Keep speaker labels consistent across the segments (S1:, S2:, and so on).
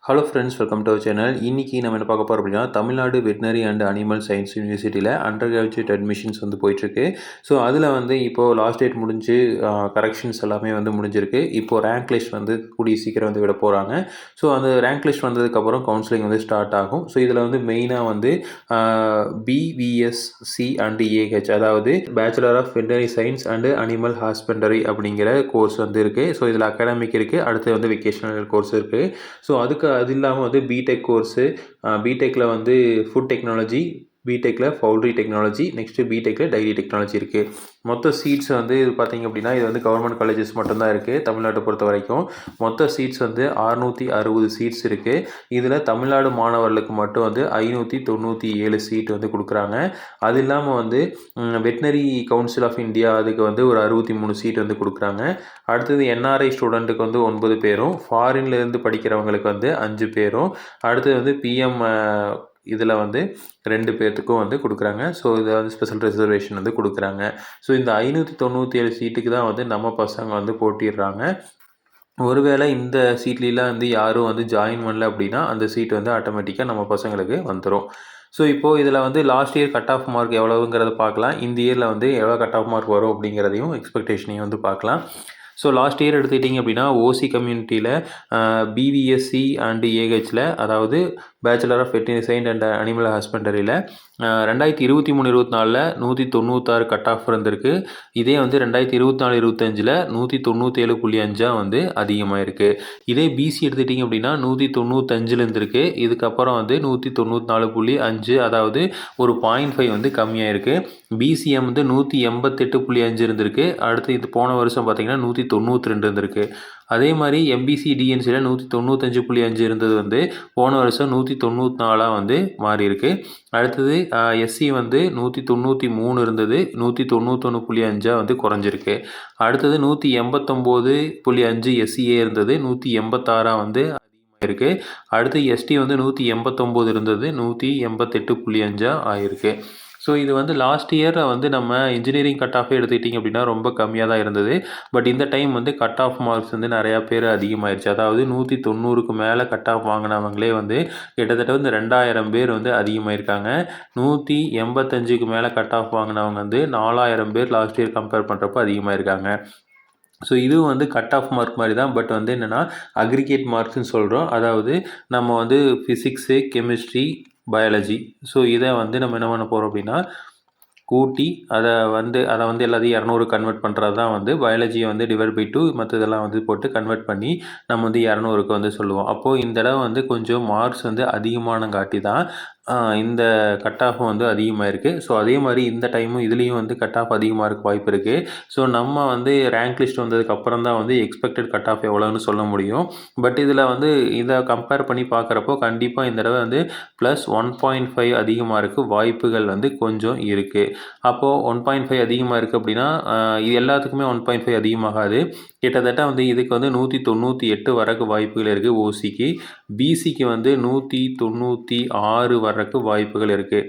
S1: Hello friends, welcome to our channel. இன்றைக்கி நம்ம என்ன பார்க்க போகிறோம் அப்படின்னா, Tamil Nadu veterinary and animal science யூனிவர்சிட்டியில் அண்டர் கிராஜுவேட் அட்மிஷன்ஸ் வந்து போயிட்டுருக்கு. ஸோ அதில் வந்து இப்போது லாஸ்ட் டேட் முடிஞ்சு கரெக்ஷன்ஸ் எல்லாமே வந்து முடிஞ்சிருக்கு. இப்போது ரேங்க் லிஸ்ட் வந்து கூடிய சீக்கிரம் வந்து விட போகிறாங்க. ஸோ அந்த ரேங்க் லிஸ்ட் வந்ததுக்கப்புறம் கவுன்சிலிங் வந்து ஸ்டார்ட் ஆகும். ஸோ இதில் வந்து மெயினாக வந்து பிவிஎஸ்சி அண்ட் ஏஹெச், அதாவது bachelor of veterinary science and animal husbandry அப்படிங்கிற கோர்ஸ் வந்து இருக்குது. ஸோ இதில் அகாடமிக் இருக்குது, அடுத்து வந்து வெக்கேஷனல் கோர்ஸ் இருக்குது. ஸோ அது இல்லாமல் வந்து பிடெக் கோர்ஸு, பிடெக்கில் வந்து ஃபுட் டெக்னாலஜி, பிடெக்கில் பவுல்ட்ரி டெக்னாலஜி, நெக்ஸ்ட்டு பிடெக்கில் டைரி டெக்னாலஜி இருக்குது. மொத்த சீட்ஸ் வந்து இது பார்த்திங்க அப்படின்னா, இது வந்து கவர்மெண்ட் காலேஜஸ் மட்டும்தான் இருக்குது தமிழ்நாட்டை பொறுத்த வரைக்கும். மொத்த சீட்ஸ் வந்து 660 சீட்ஸ் இருக்குது. இதில் தமிழ்நாடு மாணவர்களுக்கு மட்டும் வந்து 597 சீட் வந்து கொடுக்குறாங்க. அது இல்லாமல் வந்து வெட்டினரி கவுன்சில் ஆஃப் இந்தியா அதுக்கு வந்து ஒரு 63 சீட் வந்து கொடுக்குறாங்க. அடுத்தது என்ஆர்ஐ ஸ்டூடெண்ட்டுக்கு வந்து 9 பேரும், ஃபாரின்லேருந்து படிக்கிறவங்களுக்கு வந்து 5 பேரும், அடுத்தது வந்து பிஎம் இதில் வந்து 2 பேர்த்துக்கும் வந்து கொடுக்குறாங்க. ஸோ இதை வந்து ஸ்பெஷல் ரிசர்வேஷன் வந்து கொடுக்குறாங்க. ஸோ இந்த 597 சீட்டுக்கு தான் வந்து நம்ம பசங்க வந்து போட்டிடுறாங்க. ஒருவேளை இந்த சீட்லாம் வந்து யாரும் வந்து ஜாயின் பண்ணல அப்படின்னா அந்த சீட் வந்து ஆட்டோமேட்டிக்காக நம்ம பசங்களுக்கு வந்துடும். ஸோ இப்போது இதில் வந்து last year cut off mark எவ்வளவுங்கிறத பார்க்கலாம். இந்த இயரில் வந்து எவ்வளோ கட் ஆஃப் மார்க் வரும் அப்படிங்கிறதையும் எக்ஸ்பெக்டேஷனையும் வந்து பார்க்கலாம். ஸோ லாஸ்ட் இயர் எடுத்துக்கிட்டிங்க அப்படின்னா ஓசி கம்யூனிட்டியில் பிவிஎஸ்சி அண்டு ஏஹெச்சில், அதாவது bachelor of veterinary science and animal ஹாஸ்பண்டரியில் 2023-24 196 கட் ஆஃப் இருந்திருக்கு. இதே வந்து 2024-25 197.5 வந்து அதிகமாக இருக்குது. இதே பிசி எடுத்துக்கிட்டிங்க அப்படின்னா 195 இருந்திருக்கு. இதுக்கப்புறம் வந்து 194.5, அதாவது ஒரு 0.5 வந்து கம்மியாக இருக்குது. பிசிஎம் வந்து 188.5 இருந்திருக்கு. அடுத்து இது போன வருஷம் பார்த்திங்கன்னா 192 இருந்திருக்கு. அதே மாதிரி எம்பிசி டிஎன்சியில் 195.5 இருந்தது வந்து போன வருஷம் 194 வந்து மாறி இருக்கு. அடுத்தது எஸ்சி வந்து 193 இருந்தது, 191.5 வந்து குறைஞ்சிருக்கு. அடுத்தது 189.5 எஸ்சிஏ இருந்தது, 186 வந்து அதிகமாக இருக்குது. அடுத்து எஸ்டி வந்து 189 இருந்தது, 188.5 ஆயிருக்கு. ஸோ இது வந்து லாஸ்ட் இயர் வந்து நம்ம இன்ஜினியரிங் கட் ஆஃபே எடுத்துக்கிட்டிங்க அப்படின்னா ரொம்ப கம்மியாக தான் இருந்தது. பட் இந்த டைம் வந்து கட் ஆஃப் மார்க்ஸ் வந்து நிறையா பேர் அதிகமாகிடுச்சு. அதாவது 190க்கு மேலே கட் ஆஃப் வாங்கினவங்களே வந்து கிட்டத்தட்ட வந்து 2000 பேர் வந்து அதிகமாகிருக்காங்க. 185க்கு மேலே கட் ஆஃப் வாங்கினவங்க வந்து 4000 பேர் லாஸ்ட் இயர் கம்பேர் பண்ணுறப்போ அதிகமாகிருக்காங்க. ஸோ இதுவும் வந்து கட் ஆஃப் மார்க் மாதிரி தான். பட் வந்து என்னென்னா அக்ரிகேட் மார்க்ஸ்னு சொல்கிறோம். அதாவது நம்ம வந்து ஃபிசிக்ஸு, கெமிஸ்ட்ரி, பயாலஜி, ஸோ இதை வந்து நம்ம என்ன பண்ண போகிறோம் அப்படின்னா கூட்டி அதை வந்து எல்லாத்தையும் 200 கன்வெர்ட் பண்ணுறது தான் வந்து பயாலஜியை வந்து டிவைட் பை 2 மற்றதெல்லாம் வந்து போட்டு கன்வெர்ட் பண்ணி நம்ம வந்து 200க்கு வந்து சொல்லுவோம். அப்போது இந்த தடவை வந்து கொஞ்சம் மார்க்ஸ் வந்து அதிகமானங்காட்டி தான் இந்த கட் ஆஃப் வந்து அதிகமாக இருக்குது. ஸோ அதே மாதிரி இந்த டைமும் இதுலேயும் வந்து கட் ஆஃப் அதிகமாக இருக்க வாய்ப்பு இருக்குது. ஸோ நம்ம வந்து ரேங்க் லிஸ்ட் வந்ததுக்கப்புறம் தான் வந்து எக்ஸ்பெக்டட் கட் ஆஃப் எவ்வளோன்னு சொல்ல முடியும். பட் இதில் வந்து இதை கம்பேர் பண்ணி பார்க்குறப்போ கண்டிப்பாக இந்த தடவை வந்து +1.5 அதிகமாக இருக்குது வாய்ப்புகள் வந்து கொஞ்சம் இருக்குது. அப்போது 1.5 அதிகமாக இருக்குது அப்படின்னா இது எல்லாத்துக்குமே 1.5 அதிகமாகாது. கிட்டத்தட்ட வந்து இதுக்கு வந்து 198 வரக்கு வாய்ப்புகள் இருக்குது ஓசிக்கு. பிசிக்கு வந்து 196 வரக்கு வாய்ப்புகள் இருக்குது.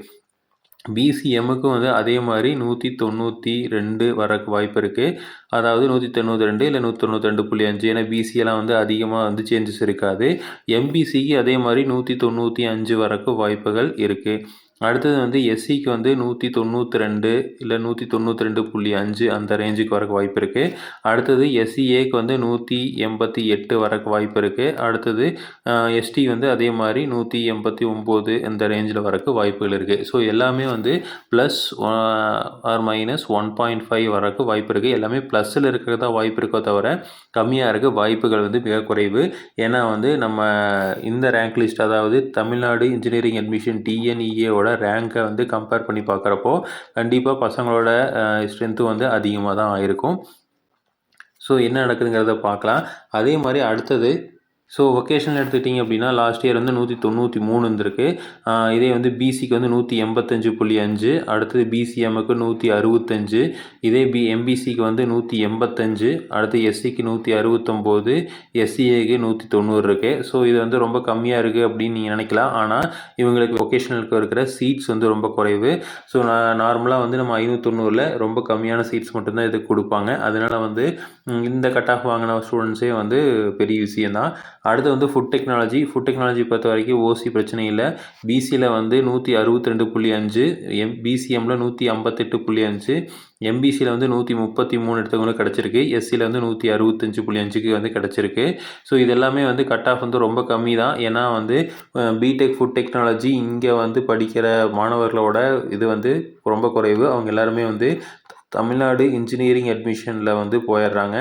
S1: பிசிஎம்முக்கும் வந்து அதே மாதிரி 192 வரக்கு வாய்ப்பு இருக்குது. அதாவது 192 இல்லை 192.5. ஏன்னா பிசியெல்லாம் வந்து அதிகமாக வந்து சேஞ்சஸ் இருக்காது. எம்பிசிக்கு அதே மாதிரி 195 வரக்கு வாய்ப்புகள் இருக்குது. அடுத்தது வந்து எஸ்சிக்கு வந்து 192 இல்லை 192.5 அந்த ரேஞ்சுக்கு வரக்கு வாய்ப்பு இருக்குது. அடுத்தது எஸ்சிஏக்கு வந்து 188 வரக்கு வாய்ப்பு இருக்குது. அடுத்தது எஸ்டி வந்து அதே மாதிரி 189 இந்த ரேஞ்சில் வரக்கு வாய்ப்புகள் இருக்குது. ஸோ எல்லாமே வந்து ப்ளஸ் ஆர் மைனஸ் 1.5 வரக்கு வாய்ப்பு இருக்குது. எல்லாமே ப்ளஸில் இருக்கிறதா வாய்ப்பு இருக்கோ தவிர கம்மியாக இருக்க வாய்ப்புகள் வந்து மிக குறைவு. ஏன்னா வந்து நம்ம இந்த ரேங்க் லிஸ்ட், அதாவது தமிழ்நாடு இன்ஜினியரிங் அட்மிஷன் டிஎன்இஏவோட ரேங்கை வந்து கம்பேர் பண்ணி பார்க்குறப்போ கண்டிப்பாக பசங்களோட ஸ்ட்ரென்த்து வந்து அதிகமாக தான் ஆயிருக்கும். ஸோ என்ன நடக்குதுங்கிறத பார்க்கலாம். அதே மாதிரி அடுத்தது ஸோ வொக்கேஷனல் எடுத்துக்கிட்டிங்க அப்படின்னா லாஸ்ட் இயர் வந்து 193 இருந்திருக்கு. இதே வந்து பிசிக்கு வந்து 185.5, அடுத்தது பிசிஎம்முக்கு 165, இதே எம்பிசிக்கு வந்து 185, அடுத்து எஸ்சிக்கு 169, எஸ்சிஏக்கு 190 இருக்குது. ஸோ இது வந்து ரொம்ப கம்மியாக இருக்குது அப்படின்னு நீங்கள் நினைக்கலாம். ஆனால் இவங்களுக்கு வொக்கேஷனலுக்கு இருக்கிற சீட்ஸ் வந்து ரொம்ப குறைவு. ஸோ நார்மலாக வந்து நம்ம 590ல் ரொம்ப கம்மியான சீட்ஸ் மட்டும்தான் இதுக்கு கொடுப்பாங்க. அதனால் வந்து இந்த கட் ஆஃப் வாங்கின ஸ்டூடெண்ட்ஸே வந்து பெரிய விஷயந்தான். அடுத்து வந்து ஃபுட் டெக்னாலஜி பொறுத்த வரைக்கும் ஓசி பிரச்சனை இல்லை. பிசியில் வந்து 162.5, பிசிஎம்மில் 158.5, எம்பிசியில் வந்து 133 எடுத்தவங்களுக்கு கிடச்சிருக்கு. எஸ்சியில் வந்து 165.5க்கு வந்து கிடச்சிருக்கு. ஸோ இது எல்லாமே வந்து கட் ஆஃப் வந்து ரொம்ப கம்மி தான். ஏன்னா வந்து பிடெக் ஃபுட் டெக்னாலஜி இங்கே வந்து படிக்கிற மாணவர்களோட இது வந்து ரொம்ப குறைவு. அவங்க எல்லாருமே வந்து தமிழ்நாடு இன்ஜினியரிங் அட்மிஷனில் வந்து போயிடுறாங்க.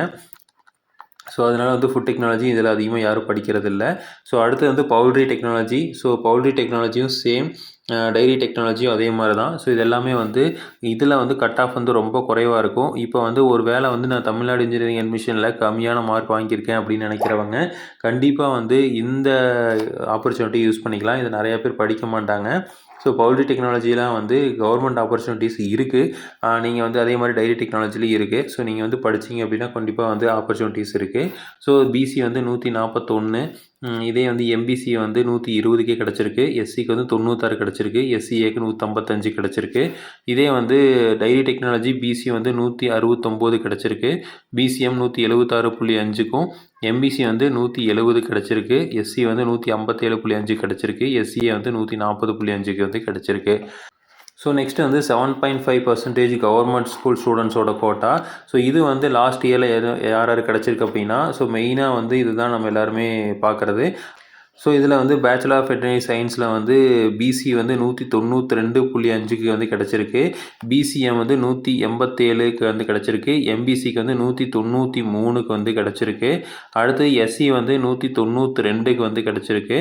S1: ஸோ அதனால் வந்து ஃபுட் டெக்னாலஜி இதில் அதிகமாக யாரும் படிக்கிறது இல்லை. ஸோ அடுத்து வந்து பவுல்ட்ரி டெக்னாலஜி. ஸோ பவுல்ட்ரி டெக்னாலஜியும் சேம், டைரி டெக்னாலஜியும் அதே மாதிரி தான். ஸோ இது எல்லாமே வந்து இதில் வந்து கட் ஆஃப் வந்து ரொம்ப குறைவாக இருக்கும். இப்போ வந்து ஒரு வேளை வந்து நான் தமிழ்நாடு இன்ஜினியரிங் அட்மிஷனில் கம்மியான மார்க் வாங்கியிருக்கேன் அப்படின்னு நினைக்கிறவங்க கண்டிப்பாக வந்து இந்த ஆப்பர்ச்சுனிட்டி யூஸ் பண்ணிக்கலாம். இது நிறையா பேர் படிக்க மாட்டாங்க. ஸோ பவுல்ட்ரி டெக்னாலஜிலாம் வந்து கவர்மெண்ட் ஆப்பர்ச்சுனிட்டிஸ் இருக்குது. நீங்கள் வந்து அதே மாதிரி டைரி டெக்னாலஜிலையும் இருக்குது. ஸோ நீங்கள் வந்து படிச்சிங்க அப்படின்னா கண்டிப்பாக வந்து ஆப்பர்ச்சுனிட்டிஸ் இருக்குது. ஸோ பிசி வந்து 141, இதே வந்து எம்பிசி வந்து 120க்கே கிடச்சிருக்கு. எஸ்சிக்கு வந்து 96 கிடச்சிருக்கு. எஸ்சிஏக்கு 155 கிடச்சிருக்கு. இதே வந்து டைரி டெக்னாலஜி பிசி வந்து 169 கிடச்சிருக்கு. பிசிஎம் 176.5க்கும், எம்பிசி வந்து 170 கிடச்சிருக்கு. எஸ்சி வந்து 157.5 கிடச்சிருக்கு. எஸ்சிஏ வந்து 140.5க்கு வந்து கிடச்சிருக்கு. ஸோ நெக்ஸ்ட் வந்து 7.5% கவர்மெண்ட் ஸ்கூல் ஸ்டூடெண்ட்ஸோட கோட்டா. ஸோ இது வந்து லாஸ்ட் இயரில் யார் கிடச்சிருக்கு அப்படின்னா, ஸோ மெயினாக வந்து இதுதான் நம்ம எல்லாருமே பார்க்குறது. ஸோ இதில் வந்து பேச்சுலர் ஆஃப் வெட்டனரி சயின்ஸில் வந்து பிசி வந்து 192.5க்கு வந்து கிடச்சிருக்கு. பிசிஎம் வந்து 187க்கு வந்து கிடச்சிருக்கு. எம்பிசிக்கு வந்து 193க்கு வந்து கிடச்சிருக்கு. அடுத்து எஸ்சி வந்து 192க்கு வந்து கிடச்சிருக்கு.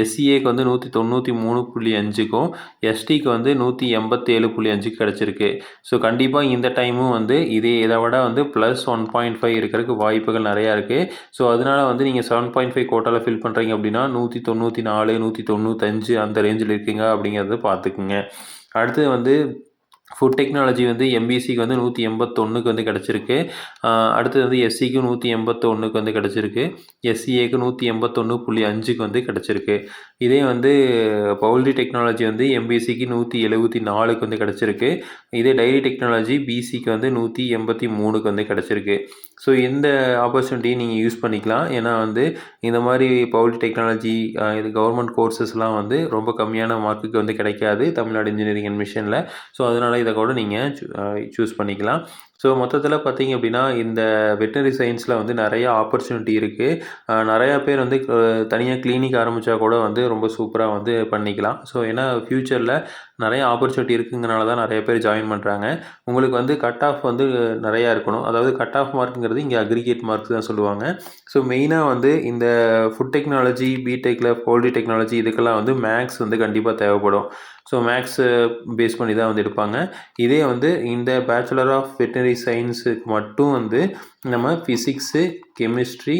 S1: எஸ்சிஏக்கு வந்து 193.5க்கும், எஸ்டிக்கு வந்து 187.5க்கு கிடச்சிருக்கு. ஸோ கண்டிப்பாக இந்த டைமும் வந்து இதை விட வந்து +1.5 இருக்கிறதுக்கு வாய்ப்புகள் நிறையா இருக்குது. ஸோ அதனால வந்து நீங்கள் 7.5 கோட்டாவில் ஃபில் பண்ணுறீங்க அப்படின்னா 194, 195 அந்த ரேஞ்சில் இருக்குங்க அப்படிங்கிறத பார்த்துக்குங்க. அடுத்து வந்து ஃபுட் டெக்னாலஜி வந்து எம்பிசிக்கு வந்து 181க்கு வந்து கிடச்சிருக்கு. அடுத்தது வந்து எஸ்சிக்கு 181க்கு வந்து கிடச்சிருக்கு. எஸ்சிஏக்கு 181.5க்கு வந்து கிடச்சிருக்கு. இதே வந்து பவுல்ட்ரி டெக்னாலஜி வந்து எம்பிசிக்கு 174க்கு வந்து கிடச்சிருக்கு. இதே டைரி டெக்னாலஜி பிசிக்கு வந்து 183க்கு வந்து கிடச்சிருக்கு. ஸோ இந்த ஆப்பர்ச்சுனிட்டியை நீங்கள் யூஸ் பண்ணிக்கலாம். ஏன்னா வந்து இந்த மாதிரி பவுல்ட்ரி டெக்னாலஜி இது கவர்மெண்ட் கோர்சஸ்லாம் வந்து ரொம்ப கம்மியான மார்க்குக்கு வந்து கிடைக்காது தமிழ்நாடு இன்ஜினியரிங் அட்மிஷனில். ஸோ அதனால் இதை கூட நீங்கள் சூஸ் பண்ணிக்கலாம். ஸோ மொத்தத்தில் பார்த்தீங்க அப்படின்னா இந்த வெட்டனரி சயின்ஸில் வந்து நிறையா ஆப்பர்ச்சுனிட்டி இருக்குது. நிறையா பேர் வந்து தனியாக கிளினிக் ஆரம்பித்தா கூட வந்து ரொம்ப சூப்பராக வந்து பண்ணிக்கலாம். ஸோ ஏன்னா ஃப்யூச்சரில் நிறைய ஆப்பர்ச்சுனிட்டி இருக்குங்கிறனால தான் நிறைய பேர் ஜாயின் பண்ணுறாங்க. உங்களுக்கு வந்து கட் ஆஃப் வந்து நிறையா இருக்கணும். அதாவது கட் ஆஃப் மார்க்குங்கிறது இங்கே அக்ரிகேட் மார்க்ஸ் தான் சொல்லுவாங்க. ஸோ மெயினாக வந்து இந்த ஃபுட் டெக்னாலஜி, பிடெக்கில் பவுல்ட்ரி டெக்னாலஜி இதுக்கெல்லாம் வந்து மேக்ஸ் வந்து கண்டிப்பாக தேவைப்படும். ஸோ மேக்ஸை பேஸ் பண்ணி தான் வந்து எடுப்பாங்க. இதே வந்து இந்த பேச்சுலர் ஆஃப் வெட்டனரி சயின்ஸுக்கு மட்டும் வந்து நம்ம physics, chemistry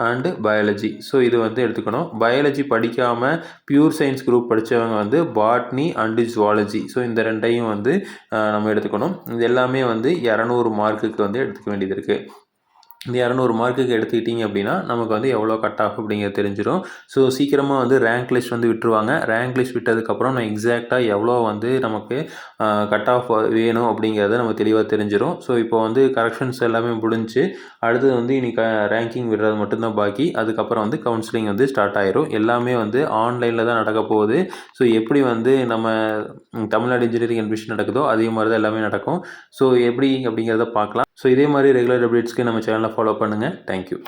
S1: and biology, so இது வந்து எடுத்துக்கணும். பயாலஜி படிக்காமல் பியூர் சயின்ஸ் குரூப் படித்தவங்க வந்து பாட்னி அண்டு ஜுவாலஜி, ஸோ இந்த ரெண்டையும் வந்து நம்ம எடுத்துக்கணும். இது எல்லாமே வந்து 200 மார்க்குக்கு வந்து எடுத்துக்க வேண்டியது இருக்குது. இந்த 200 மார்க்குக்கு எடுத்துக்கிட்டிங்க அப்படின்னா நமக்கு வந்து எவ்வளோ கட் ஆஃப் அப்படிங்கிறது தெரிஞ்சிடும். ஸோ சீக்கிரமாக வந்து ரேங்க் லிஸ்ட் வந்து விட்டுருவாங்க. ரேங்க் லிஸ்ட் விட்டதுக்கப்புறம் நான் எக்ஸாக்டாக எவ்வளோ வந்து நமக்கு கட் ஆஃப் வேணும் அப்படிங்கிறத நமக்கு தெளிவாக தெரிஞ்சிடும். ஸோ இப்போ வந்து கரெக்ஷன்ஸ் எல்லாமே முடிஞ்சு அடுத்தது வந்து இன்றைக்கி ரேங்கிங் விடுறது மட்டும்தான் பாக்கி. அதுக்கப்புறம் வந்து கவுன்சிலிங் வந்து ஸ்டார்ட் ஆயிரும். எல்லாமே வந்து ஆன்லைனில் தான் நடக்க போகுது. ஸோ எப்படி வந்து நம்ம தமிழ்நாடு இன்ஜினியரிங் அட்மிஷன் நடக்குதோ அதே மாதிரி தான் எல்லாமே நடக்கும். ஸோ எப்படி அப்படிங்கிறத பார்க்கலாம். ஸோ இதே மாதிரி ரெகுலர் அப்டேட்ஸ்க்கு நம்ம சேனலை ஃபாலோ பண்ணுங்கள். தேங்க்யூ.